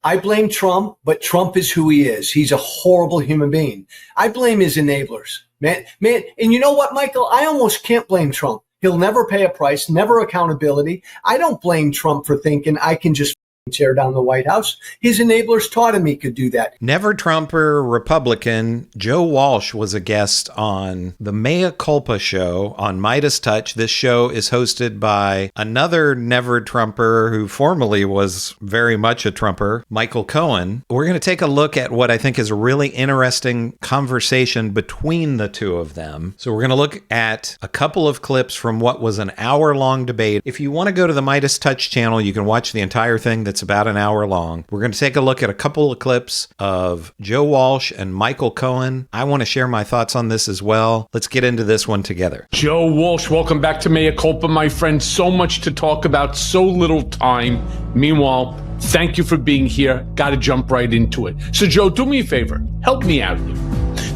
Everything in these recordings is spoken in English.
I blame Trump, but Trump is who he is. He's a horrible human being. I blame his enablers. Man, and you know what, Michael? I almost can't blame Trump. He'll never pay a price, never accountability. I don't blame Trump for thinking I can just tear down the White House. His enablers taught him he could do that. Never Trumper Republican Joe Walsh was a guest on the Mea Culpa show on MeidasTouch. This show is hosted by another Never Trumper who formerly was very much a Trumper, Michael Cohen. We're going to take a look at what I think is a really interesting conversation between the two of them. So we're going to look at a couple of clips from what was an hour-long debate. If you want to go to the MeidasTouch channel, you can watch the entire thing. That's about an hour long. We're going to take a look at a couple of clips of Joe Walsh and Michael Cohen. I want to share my thoughts on this as well. Let's get into this one together. Joe Walsh, welcome back to Mea Culpa, my friend. So much to talk about, so little time. Meanwhile, thank you for being here. Got to jump right into it. So, Joe, do me a favor. Help me out here.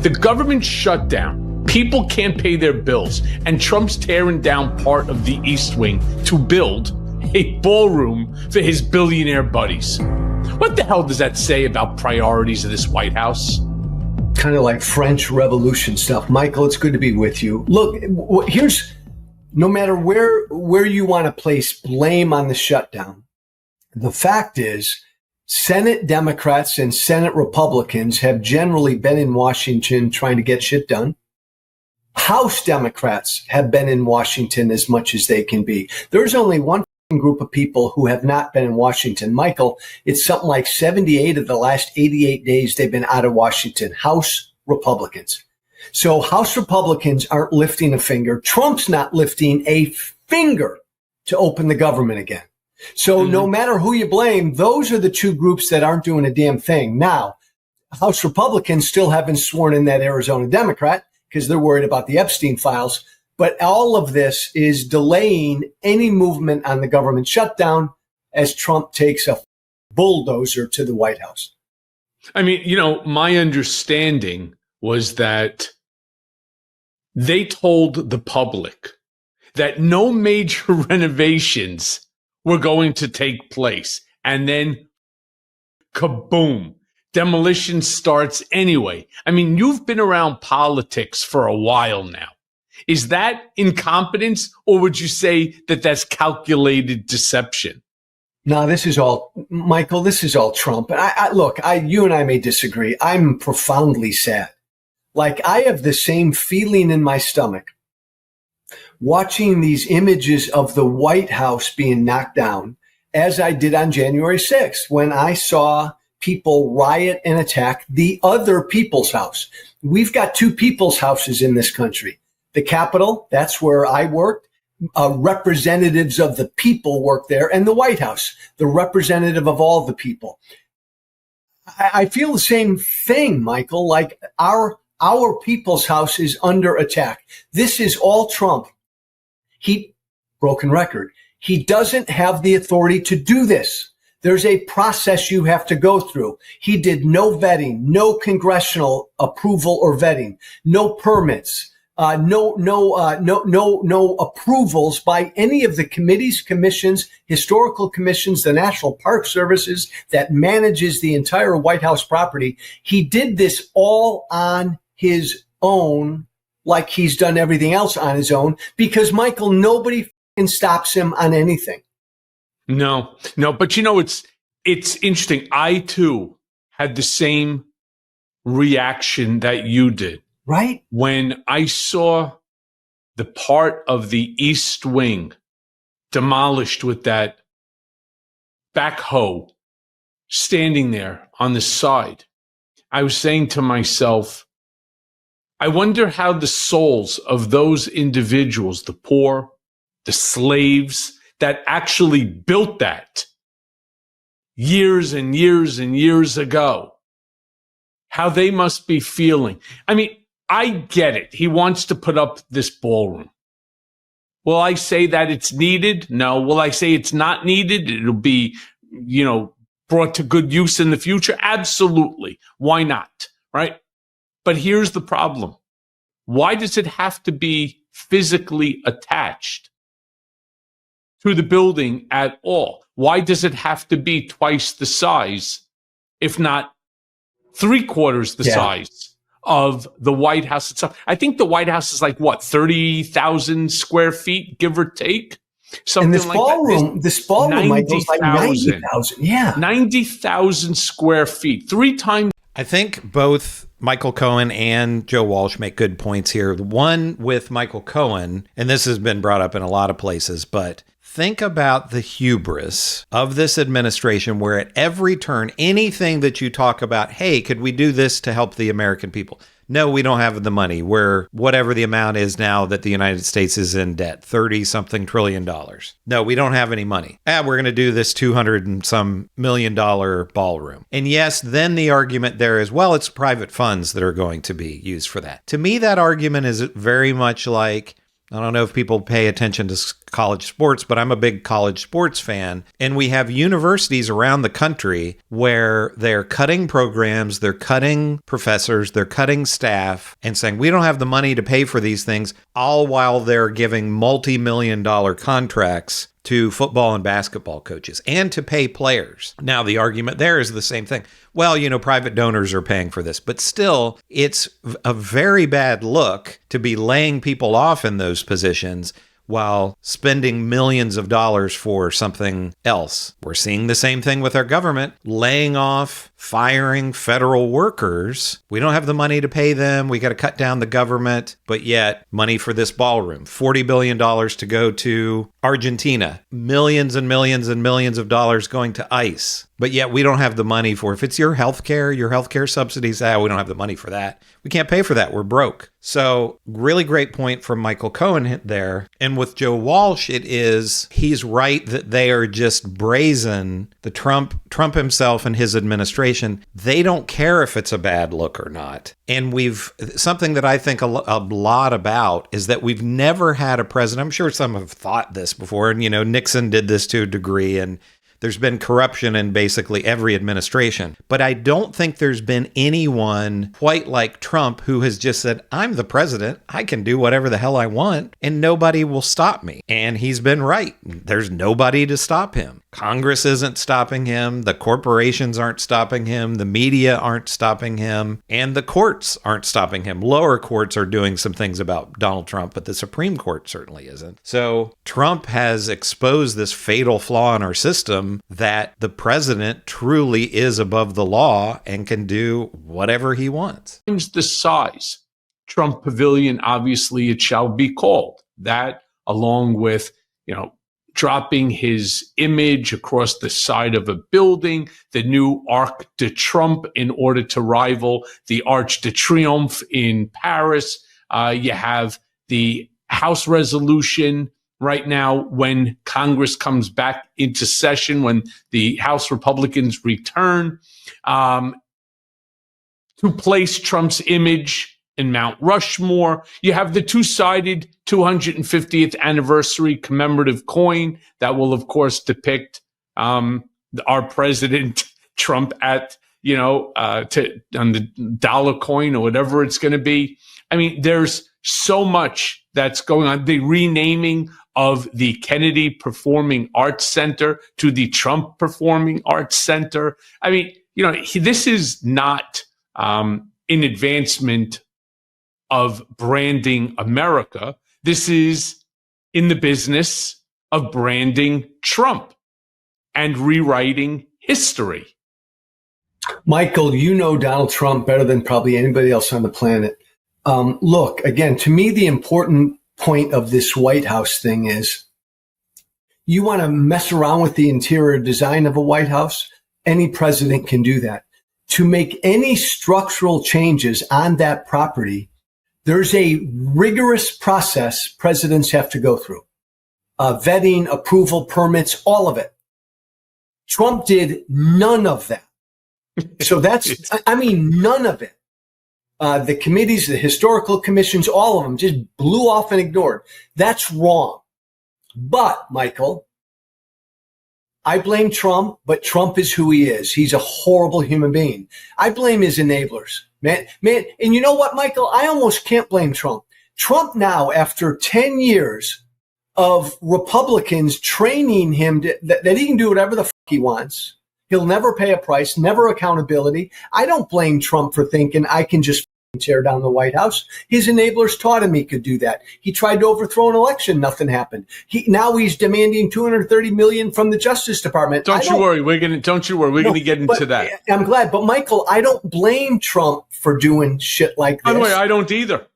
The government shut down. People can't pay their bills. And Trump's tearing down part of the East Wing to build a ballroom for his billionaire buddies. What the hell does that say about priorities of this White House? Kind of like French Revolution stuff. Michael, it's good to be with you. Look, here's, no matter where you want to place blame on the shutdown, the fact is Senate Democrats and Senate Republicans have generally been in Washington trying to get shit done. House Democrats have been in Washington as much as they can be. There's only one group of people who have not been in Washington. Michael, it's something like 78 of the last 88 days they've been out of Washington. House Republicans. So House Republicans aren't lifting a finger. Trump's not lifting a finger to open the government again. So no matter who you blame, those are the two groups that aren't doing a damn thing. Now, House Republicans still haven't sworn in that Arizona Democrat because they're worried about the Epstein files. But all of this is delaying any movement on the government shutdown as Trump takes a bulldozer to the White House. I mean, you know, my understanding was that they told the public that no major renovations were going to take place. And then kaboom, demolition starts anyway. I mean, you've been around politics for a while now. Is that incompetence, or would you say that that's calculated deception? No, this is all, Michael, this is all Trump. Look, you and I may disagree. I'm profoundly sad. Like, I have the same feeling in my stomach watching these images of the White House being knocked down as I did on January 6th when I saw people riot and attack the other people's house. We've got two people's houses in this country. The Capitol, that's where I worked. Representatives of the people work there, and the White House, the representative of all the people. I feel the same thing, Michael, like our people's house is under attack. This is all Trump. Broken record. He doesn't have the authority to do this. There's a process you have to go through. He did no vetting, no congressional approval or vetting, no permits. No approvals by any of the committees, commissions, historical commissions, the National Park Services that manages the entire White House property. He did this all on his own, like he's done everything else on his own, because, Michael, nobody stops him on anything. No, but you know, it's interesting. I too had the same reaction that you did. Right? When I saw the part of the East Wing demolished with that backhoe standing there on the side, I was saying to myself, I wonder how the souls of those individuals, the poor, the slaves that actually built that years and years and years ago, how they must be feeling. I mean, I get it. He wants to put up this ballroom. Will I say that it's needed? No. Will I say it's not needed? It'll be, brought to good use in the future? Absolutely. Why not? Right? But here's the problem. Why does it have to be physically attached to the building at all? Why does it have to be twice the size if not 3/4 the size of the White House itself. I think the White House is like, what, 30,000 square feet, give or take? Something and this like ballroom, that. This ballroom, Michael, is like 90,000. Yeah. 90,000 square feet. 3 times. I think both Michael Cohen and Joe Walsh make good points here. The one with Michael Cohen, and this has been brought up in a lot of places, but think about the hubris of this administration where at every turn, anything that you talk about, hey, could we do this to help the American people? No, we don't have the money. We're whatever the amount is now that the United States is in debt, 30-something trillion dollars. No, we don't have any money. We're going to do this $200 and some million ballroom. And yes, then the argument there is, well, it's private funds that are going to be used for that. To me, that argument is very much like, I don't know if people pay attention to college sports, but I'm a big college sports fan. And we have universities around the country where they're cutting programs, they're cutting professors, they're cutting staff and saying, we don't have the money to pay for these things, all while they're giving multi-million-dollar contracts to football and basketball coaches and to pay players. Now, the argument there is the same thing. Well, private donors are paying for this, but still, it's a very bad look to be laying people off in those positions while spending millions of dollars for something else. We're seeing the same thing with our government, laying off, firing federal workers. We don't have the money to pay them. We got to cut down the government, but yet money for this ballroom, $40 billion to go to Argentina, millions and millions and millions of dollars going to ICE. But yet we don't have the money for, if it's your healthcare subsidies, we don't have the money for that. We can't pay for that. We're broke. So really great point from Michael Cohen there. And with Joe Walsh, he's right that they are just brazen. The Trump himself and his administration, they don't care if it's a bad look or not. And something that I think a lot about is that we've never had a president. I'm sure some have thought this before. And, Nixon did this to a degree, and there's been corruption in basically every administration. But I don't think there's been anyone quite like Trump who has just said, I'm the president. I can do whatever the hell I want, and nobody will stop me. And he's been right. There's nobody to stop him. Congress isn't stopping him. The corporations aren't stopping him. The media aren't stopping him. And the courts aren't stopping him. Lower courts are doing some things about Donald Trump, but the Supreme Court certainly isn't. So Trump has exposed this fatal flaw in our system that the president truly is above the law and can do whatever he wants. The size. Trump Pavilion, obviously it shall be called. That, along with, dropping his image across the side of a building, the new Arc de Trump in order to rival the Arch de Triomphe in Paris. You have the House resolution right now when Congress comes back into session, when the House Republicans return, to place Trump's image in Mount Rushmore. You have the two-sided 250th anniversary commemorative coin that will, of course, depict our president Trump at, on the dollar coin or whatever it's going to be. I mean, there's so much that's going on. The renaming of the Kennedy Performing Arts Center to the Trump Performing Arts Center. I mean, this is not an advancement of branding America. This is in the business of branding Trump and rewriting history. Michael, Donald Trump better than probably anybody else on the planet. Look, again, to me, the important point of this White House thing is you want to mess around with the interior design of a White House? Any president can do that. To make any structural changes on that property, there's a rigorous process presidents have to go through. Vetting, approval, permits, all of it. Trump did none of that. So none of it. The committees, the historical commissions, all of them just blew off and ignored. That's wrong. But, Michael, I blame Trump, but Trump is who he is. He's a horrible human being. I blame his enablers. Man, and you know what, Michael? I almost can't blame Trump. Trump now, after 10 years of Republicans training him that he can do whatever the fuck he wants, He'll never pay a price, never accountability. I don't blame Trump for thinking I can just tear down the White House. His enablers taught him he could do that. He tried to overthrow an election. Nothing happened. Now he's demanding $230 million from the Justice Department. Don't you worry. We're going to get into that. I'm glad. But Michael, I don't blame Trump for doing shit like this. By the way, I don't either.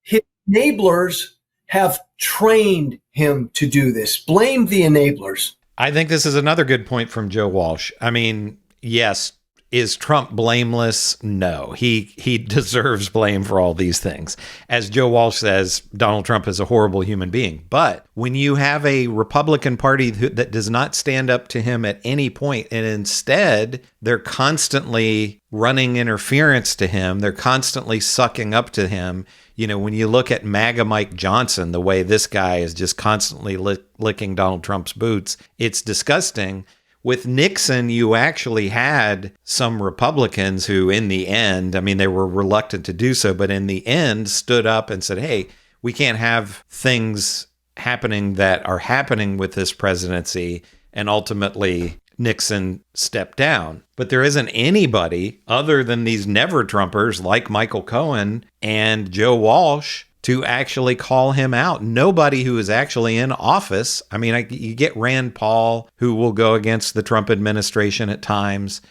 His enablers have trained him to do this. Blame the enablers. I think this is another good point from Joe Walsh. I mean, yes, is Trump blameless? No, he deserves blame for all these things. As Joe Walsh says, Donald Trump is a horrible human being. But when you have a Republican Party that does not stand up to him at any point, and instead they're constantly running interference to him, they're constantly sucking up to him. You know, when you look at MAGA Mike Johnson, the way this guy is just constantly licking Donald Trump's boots, it's disgusting. With Nixon, you actually had some Republicans who, in the end, I mean, they were reluctant to do so, but in the end stood up and said, hey, we can't have things happening that are happening with this presidency. And ultimately, Nixon stepped down. But there isn't anybody other than these never-Trumpers like Michael Cohen and Joe Walsh to actually call him out. Nobody who is actually in office. I mean, you get Rand Paul, who will go against the Trump administration at times,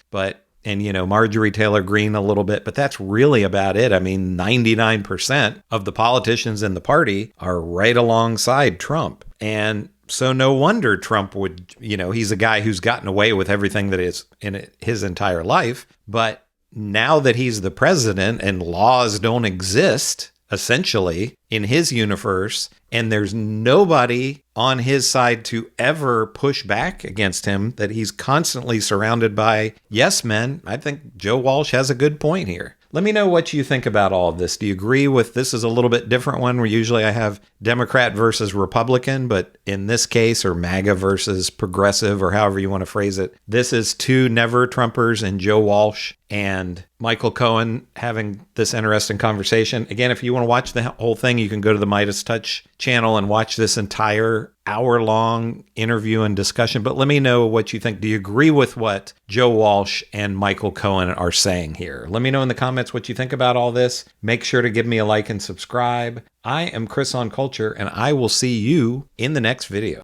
and Marjorie Taylor Greene a little bit, but that's really about it. I mean, 99% of the politicians in the party are right alongside Trump. And so no wonder Trump would, he's a guy who's gotten away with everything that is in his entire life. But now that he's the president and laws don't exist, essentially, in his universe, and there's nobody on his side to ever push back against him, that he's constantly surrounded by yes men, I think Joe Walsh has a good point here. Let me know what you think about all of this. Do you agree with this is a little bit different one where usually I have Democrat versus Republican, but in this case, or MAGA versus progressive, or however you want to phrase it, this is two never-Trumpers and Joe Walsh and Michael Cohen having this interesting conversation. Again, if you want to watch the whole thing, you can go to the MeidasTouch channel and watch this entire hour-long interview and discussion. But let me know what you think. Do you agree with what Joe Walsh and Michael Cohen are saying here? Let me know in the comments what you think about all this. Make sure to give me a like and subscribe. I am Chris on Culture, and I will see you in the next video.